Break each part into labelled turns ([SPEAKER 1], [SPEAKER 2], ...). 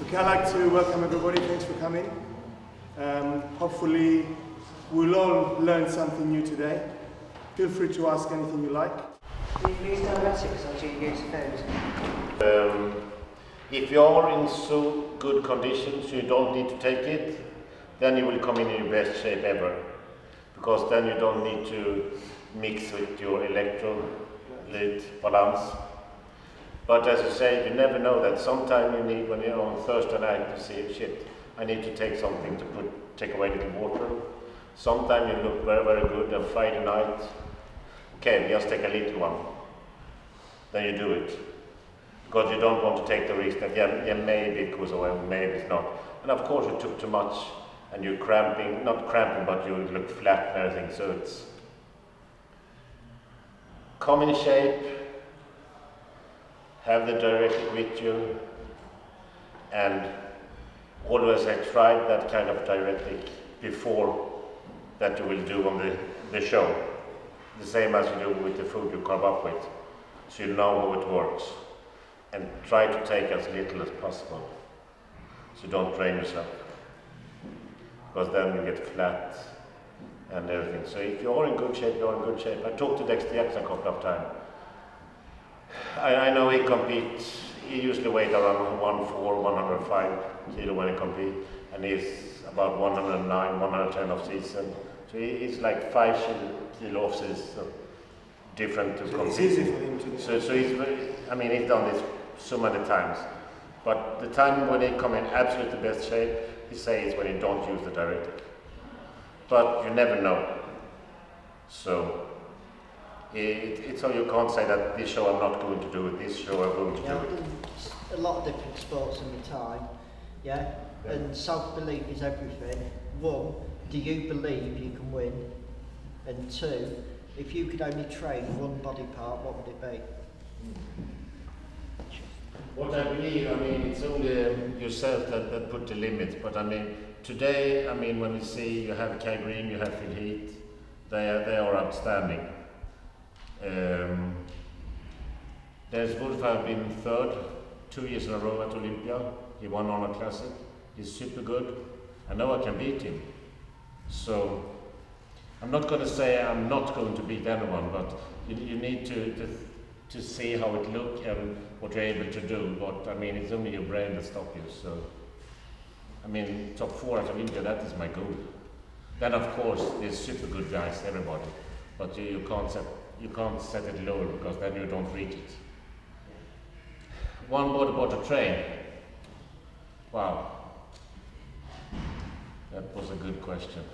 [SPEAKER 1] Okay, I'd like to welcome everybody. Thanks for coming. Hopefully we'll all learn something new today. Feel free to ask anything you like.
[SPEAKER 2] Do you use diuretics or do you use food?
[SPEAKER 3] If you are in so good conditions you don't need to take it, then you will come in your best shape ever. Because then you don't need to mix with your electrolyte balance. But as you say, you never know that. Sometimes you need, when you're on Thursday night, to say, shit, I need to take something to take away a little water. Sometimes you look very, very good on Friday night. Okay, just take a little one. Then you do it. Because you don't want to take the risk that, yeah, maybe it goes away, maybe it's not. And of course you took too much and you're cramping, not cramping, but you look flat and everything. So it's come in shape, have the diuretic with you, and always I tried that kind of diuretic before that you will do on the show. The same as you do with the food you carve up with. So you know how it works. And try to take as little as possible. So don't drain yourself. Because then you get flat and everything. So if you're in good shape, you're in good shape. I talked to Diuretics a couple of times. I know he competes, he usually weighs around 104, 105 kilo when he competes, and he's about 109, 110 off season. So he's like 5 kilo off season, so different to compete.
[SPEAKER 1] It's easy for him to do.
[SPEAKER 3] So he's very, I mean, he's done this so many times. But the time when he come in absolutely best shape, he says when he don't use the diuretic. But you never know. So it's how you can't say that this show I'm not going to do it, this show I'm going to do it.
[SPEAKER 2] A lot of different sports in the time, yeah? And self-belief is everything. 1, do you believe you can win? And 2, if you could only train one body part, what would it be?
[SPEAKER 3] What I believe, I mean, it's only yourself that put the limits, but I mean, today, I mean, when we see you have Kai Green, you have Phil Heath, they are outstanding. There's Wolf have been 3rd, 2 years in a row at Olympia. He won Honor Classic. He's super good. I know I can beat him. So I'm not going to say I'm not going to beat anyone, but you need to see how it looks and what you're able to do. But I mean, it's only your brain that stops you. So I mean, top 4 at Olympia, that is my goal. Then of course there's super good guys, everybody, but you can't set it lower because then you don't reach it. One body part to train. Wow, that was a good question.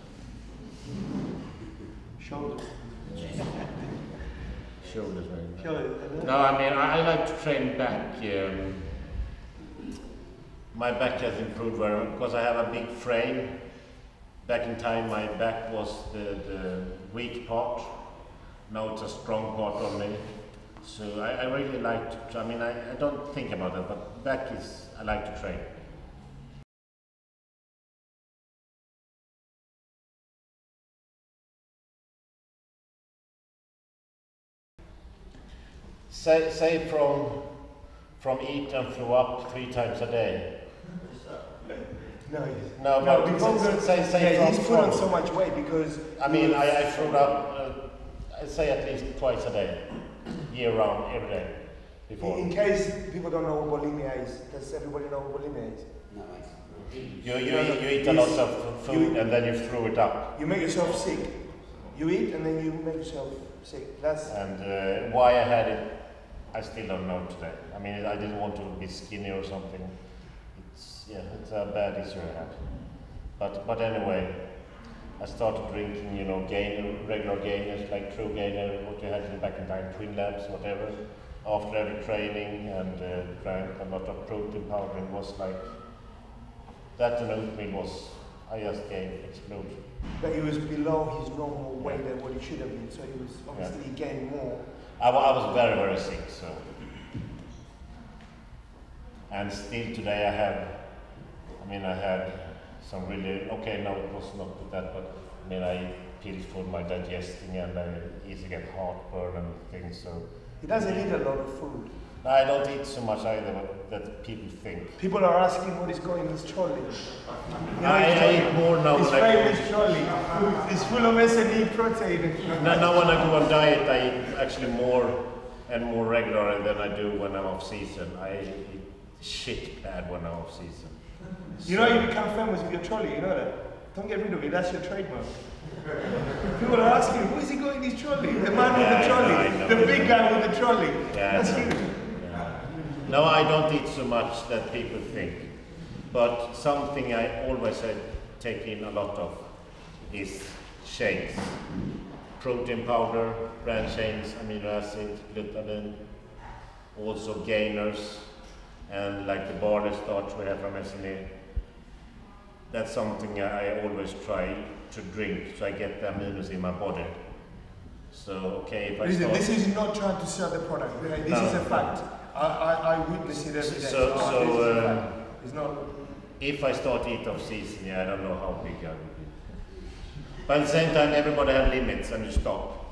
[SPEAKER 1] Shoulders.
[SPEAKER 3] Shoulders, maybe.
[SPEAKER 1] Shoulders.
[SPEAKER 3] No, I mean, I like to train back. My back has improved very much because I have a big frame. Back in time, my back was the weak part. Now it's a strong part on me. So I really like to, I mean, I don't think about it, but back is, I like to train. Say from eat and throw up 3 times a day.
[SPEAKER 1] No,
[SPEAKER 3] but say
[SPEAKER 1] he's put on so much weight because...
[SPEAKER 3] I mean, I threw up, I say at least twice a day, year round, every day. Before.
[SPEAKER 1] In case people don't know what bulimia is, does everybody know what bulimia is?
[SPEAKER 2] No.
[SPEAKER 3] You eat a lot of food and then you throw it up.
[SPEAKER 1] You make yourself sick. You eat and then you make yourself sick. That's...
[SPEAKER 3] And why I had it, I still don't know today. I mean, I didn't want to be skinny or something. It's a bad issue I had. But anyway, I started drinking, you know, regular gainers, like True Gainer, what you had back in time, Twin Labs, whatever. After every training, and drank a lot of protein powder. It was like, that and oatmeal was, I just gained, exploded.
[SPEAKER 1] But he was below his normal weight than what he should have been, so he was obviously gaining more.
[SPEAKER 3] I was very, very sick, so. And still today I had some really, okay, no, it was not with that, but I mean, I eat pills for my digesting and I easily get heartburn and things, so.
[SPEAKER 1] He doesn't eat a lot of food.
[SPEAKER 3] No, I don't eat so much either, but that people think.
[SPEAKER 1] People are asking what is going in this trolley.
[SPEAKER 3] I eat more now.
[SPEAKER 1] His famous trolley. It's full of S&E protein.
[SPEAKER 3] Now when I go on diet, I eat actually more and more regularly than I do when I'm off season. I eat shit bad when I'm off season.
[SPEAKER 1] You know you become famous with your trolley, you know that? Don't get rid of it, that's your trademark. People are asking, who is he going in his trolley? The man with the trolley, the big guy with the trolley.
[SPEAKER 3] Yeah,
[SPEAKER 1] that's you.
[SPEAKER 3] Yeah. No, I don't eat so much that people think. But something I always take in a lot of is shakes. Protein powder, branched chains, amino acid, glutamine, also gainers, and like the barley starch we have from S&E. That's something I always try to drink, so I get the aminos in my body. So, okay, if I
[SPEAKER 1] Listen,
[SPEAKER 3] start...
[SPEAKER 1] this is not trying to sell the product, okay? This is a fact. I witness it every day. It's not...
[SPEAKER 3] If I start eat off season, I don't know how big I will be. But at the same time, everybody has limits and you stop.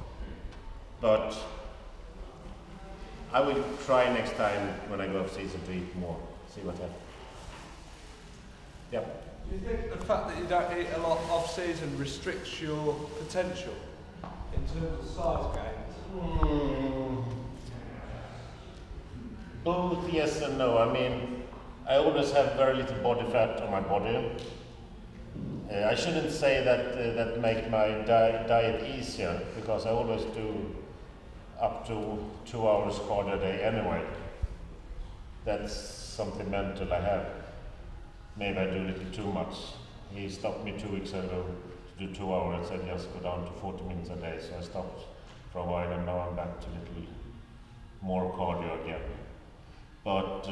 [SPEAKER 3] But I will try next time when I go off season to eat more, see what happens. Yeah.
[SPEAKER 4] Do you think the fact that you don't eat a lot off season restricts your potential in terms of size gains?
[SPEAKER 3] Both yes and no. I mean, I always have very little body fat on my body. I shouldn't say that that make my diet easier, because I always do up to 2 hours cardio a day anyway. That's something mental I have. Maybe I do a little too much. He stopped me 2 weeks ago to do 2 hours and just go down to 40 minutes a day. So I stopped for a while and now I'm back to a little more cardio again. But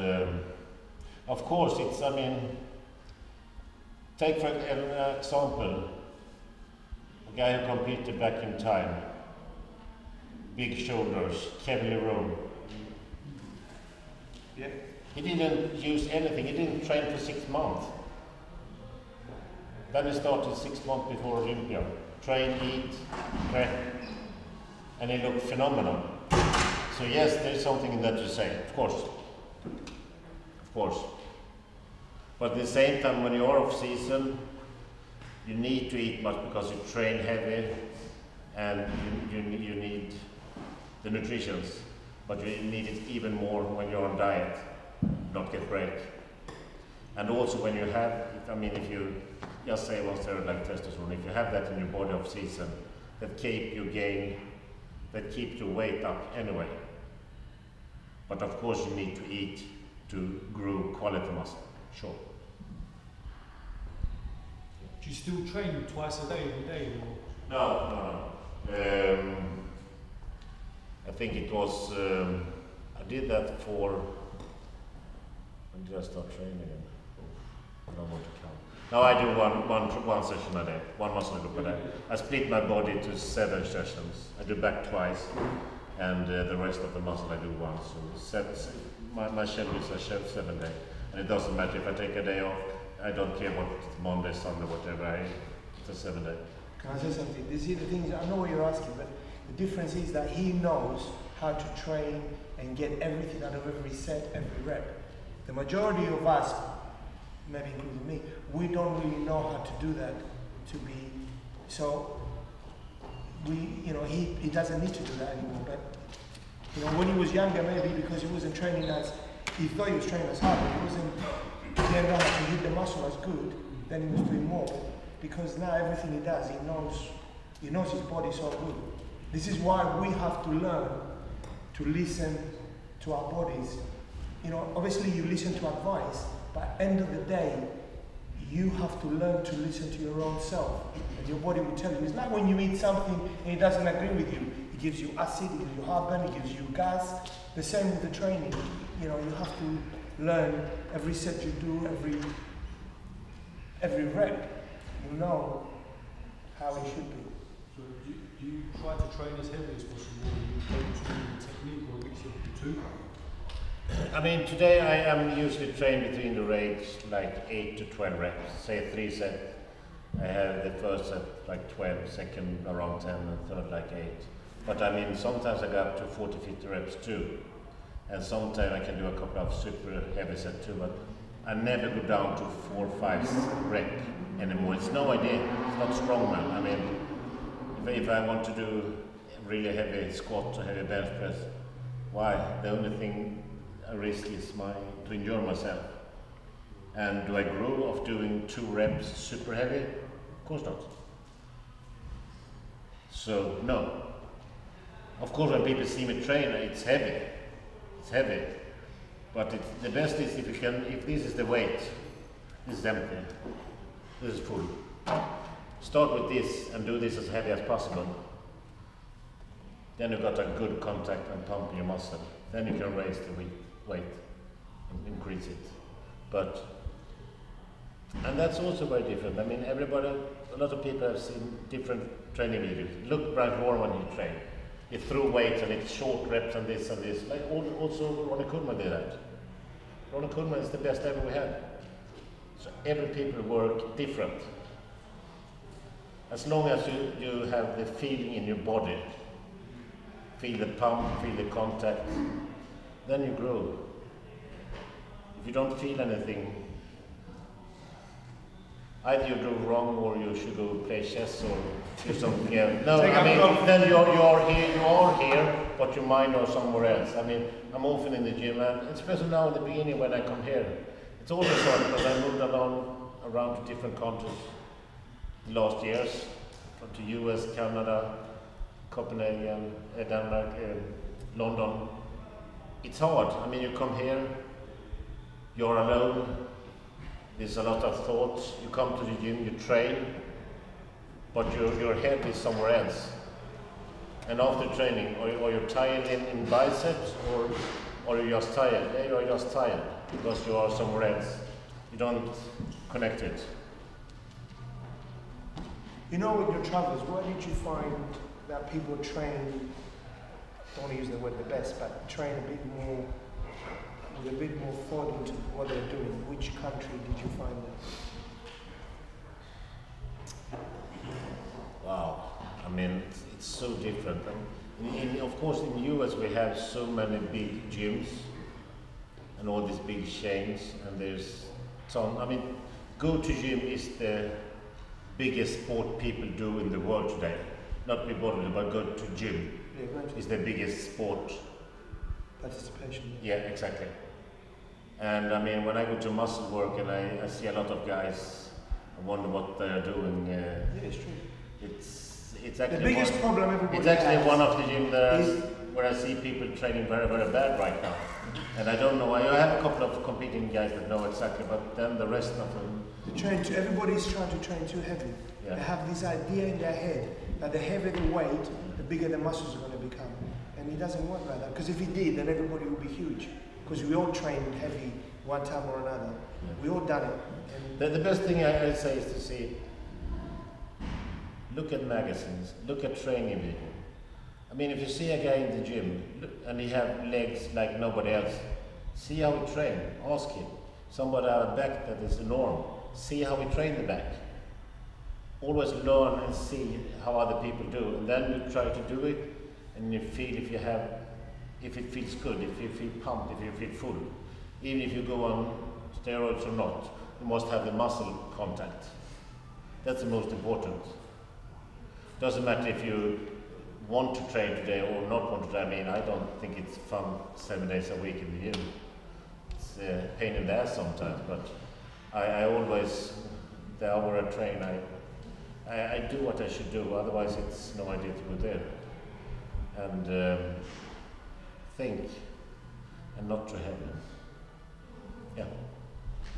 [SPEAKER 3] of course it's, I mean, take for an example, a guy who competed back in time, big shoulders, Kevin Rome.
[SPEAKER 1] Yeah.
[SPEAKER 3] He didn't use anything, he didn't train for 6 months. Then he started 6 months before Olympia. Train, eat, prep, and he looked phenomenal. So yes, there's something in that you say, of course. Of course. But at the same time, when you are off season, you need to eat much because you train heavy and you need the nutrition. But you need it even more when you're on diet. Not get break. And also when you have, I mean, if you just say one steroid like testosterone, if you have that in your body off season, that keep your gain, that keep your weight up anyway. But of course you need to eat to grow quality muscle, sure.
[SPEAKER 5] Do you still train twice a day, every day? Or?
[SPEAKER 3] No. I think it was, I did that for, when did I start training again? I don't want to count. Now I do one session a day, one muscle group a day. I split my body to 7 sessions. I do back twice, and the rest of the muscle I do once. So my schedule is a 7 day, and it doesn't matter if I take a day off. I don't care what Monday, Sunday, whatever. It's a 7 day.
[SPEAKER 1] Can I say something? You see the things, I know what you're asking, but the difference is that he knows how to train and get everything out of every set, every rep. The majority of us, maybe including me, we don't really know how to do that to be, so he doesn't need to do that anymore. But when he was younger, maybe because he wasn't training as, he thought he was training as hard, but he didn't know how to hit the muscle as good, then he was doing more. But because now everything he does, he knows his body so good. This is why we have to learn to listen to our bodies. Obviously you listen to advice, but at the end of the day, you have to learn to listen to your own self. And your body will tell you. It's like when you eat something and it doesn't agree with you. It gives you acid, it gives you heartburn, it gives you gas. The same with the training. You have to learn every set you do, every rep. You know how it should be.
[SPEAKER 5] So do you try to train as heavy as possible, or you focus on the technique, or a mix of the two?
[SPEAKER 3] I mean, today I am usually trained between the range like 8 to 12 reps. Say 3 sets. I have the first set like 12, second around 10, and third like 8. But I mean, sometimes I go up to 40, 50 reps too. and sometimes I can do a couple of super heavy sets too, but I never go down to 4 or 5 rep anymore. It's no idea. It's not strongman. I mean, if I want to do really heavy squat or heavy bench press, why? The only thing I risk is to enjoy myself. And do I grow of doing 2 reps super heavy? Of course not. So no. Of course, when people see me train, it's heavy. It's heavy. But the best is if this is the weight, this is empty, this is full. Start with this and do this as heavy as possible. Then you've got a good contact and pump in your muscle. Then you can raise the weight and increase it. And that's also very different. I mean, a lot of people have seen different training videos. Look Brian Moore when he trained. He threw weights and it's short reps and this and this. Like also Ronnie Coleman did that. Ronnie Coleman is the best ever we had. So every people work different. As long as you have the feeling in your body, feel the pump, feel the contact, then you grow. If you don't feel anything, either you go wrong or you should go play chess or do something else. No, I mean, then you are here, but your mind is somewhere else. I mean, I'm often in the gym, and especially now in the beginning when I come here, it's always hard because I moved around to different countries the last years, to US, Canada, Copenhagen, Denmark, London. It's hard. I mean, you come here, you're alone. There's a lot of thoughts. You come to the gym, you train, but your head is somewhere else. And after training, or you're tired in biceps, or you're just tired. Yeah, you're just tired because you are somewhere else. You don't connect it.
[SPEAKER 1] You know, with your travels, where did you find that people train, don't want to use the word the best, but train a bit more, with a bit more thought into what they're doing? Which country did you find that?
[SPEAKER 3] Wow, I mean, it's so different. Of course, in the US we have so many big gyms and all these big chains, and there's some. I mean, go to gym is the biggest sport people do in the world today. Not be bodybuilder, but go to gym is the biggest sport.
[SPEAKER 1] Participation.
[SPEAKER 3] Yeah, exactly. And I mean, when I go to muscle work and I see a lot of guys, I wonder what they're doing.
[SPEAKER 1] Yeah, it's true.
[SPEAKER 3] It's actually
[SPEAKER 1] the biggest problem everybody
[SPEAKER 3] It's actually
[SPEAKER 1] has
[SPEAKER 3] one of the gyms where I see people training very, very bad right now. And I don't know. I have a couple of competing guys that know exactly, but then the rest of them.
[SPEAKER 1] Everybody's trying to train too heavy.
[SPEAKER 3] Yeah.
[SPEAKER 1] They have this idea in their head that the heavier the weight, the bigger the muscles are going to become. And it doesn't work like that. Because if it did, then everybody would be huge. Because we all train heavy one time or another. Yeah. We all done it. And
[SPEAKER 3] the best thing I say is to see, look at magazines, look at training video. I mean, if you see a guy in the gym and he have legs like nobody else, see how he train, ask him. Somebody have a back that is enormous, see how he train the back. Always learn and see how other people do, and then you try to do it, and you feel if it feels good, if you feel pumped, if you feel full. Even if you go on steroids or not, you must have the muscle contact. That's the most important. Doesn't matter if you want to train today or not want to train. I mean, I don't think it's fun 7 days a week in the gym. It's a pain in the ass sometimes, but I always, the hour I train, I do what I should do, otherwise it's no idea to go there. And think, and not too heavy. Yeah.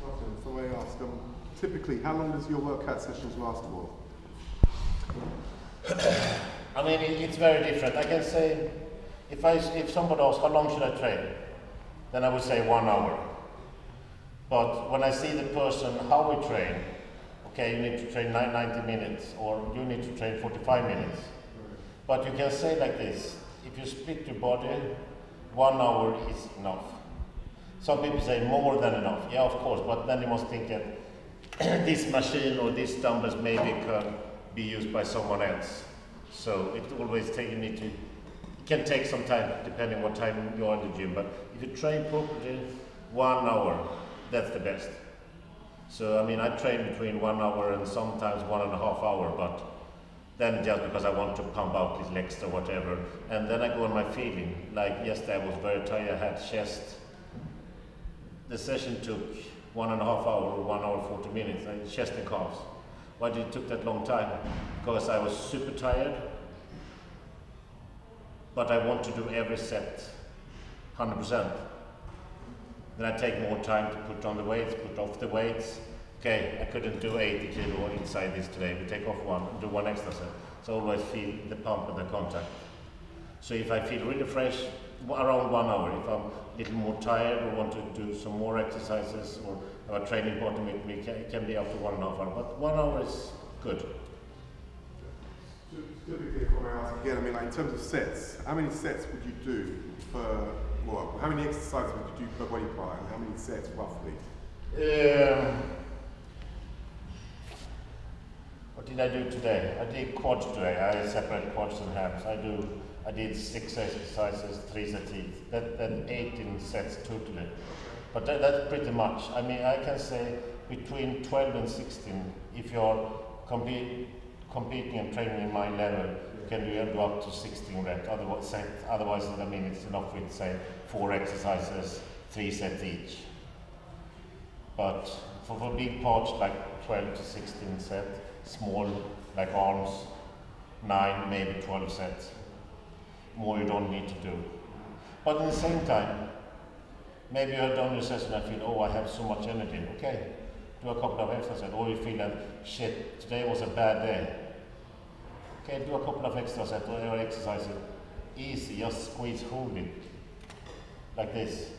[SPEAKER 6] Martin, so I ask, typically, how long does your workout sessions last for?
[SPEAKER 3] I mean, it's very different. I can say, if somebody asks, how long should I train? Then I would say 1 hour. But when I see the person, how we train, okay, you need to train 90 minutes, or you need to train 45 minutes. But you can say like this, if you split your body, 1 hour is enough. Some people say more than enough. Yeah, of course, but then you must think that this machine or these dumbbells maybe can be used by someone else. So it always you need to it can take some time depending what time you're in the gym, but if you train properly, 1 hour, that's the best. So I mean, I train between 1 hour and sometimes 1.5 hours, but then just because I want to pump out these legs or whatever, and then I go on my feeling. Like yesterday I was very tired, I had chest. The session took 1.5 hours, 1 hour 40 minutes, chest and calves. Why did it took that long time? Because I was super tired, but I want to do every set 100%. Then I take more time to put on the weights, put off the weights. Okay, I couldn't do 80 kilo inside this today. We take off one, do one extra set. So I always feel the pump and the contact. So if I feel really fresh, around 1 hour. If I'm a little more tired or want to do some more exercises or have a training partner with me, it can be up to 1.5 hours. But 1 hour is good.
[SPEAKER 6] Typically, if I may ask again, I mean, like in terms of sets, how many sets would you do per, well, how many exercises would you do per body part, and how many sets roughly?
[SPEAKER 3] What did I do today? I did quads today. I separate quads and hams. I did 6 exercises, 3 sets each. That's 18 sets totally. But that's pretty much. I mean, I can say between 12 and 16, if you're competing and training in my level, you can do up to 16 reps. Otherwise, I mean, it's enough with, say, 4 exercises, 3 sets each. But for big parts, like 12 to 16 sets, small, like arms, 9, maybe 12 sets. More you don't need to do. But at the same time, maybe you're done your session and feel, oh, I have so much energy. Okay, do a couple of exercises. Or you feel that, shit, today was a bad day. Okay, do a couple of exercises or exercises. Easy, just squeeze, hold it. Like this.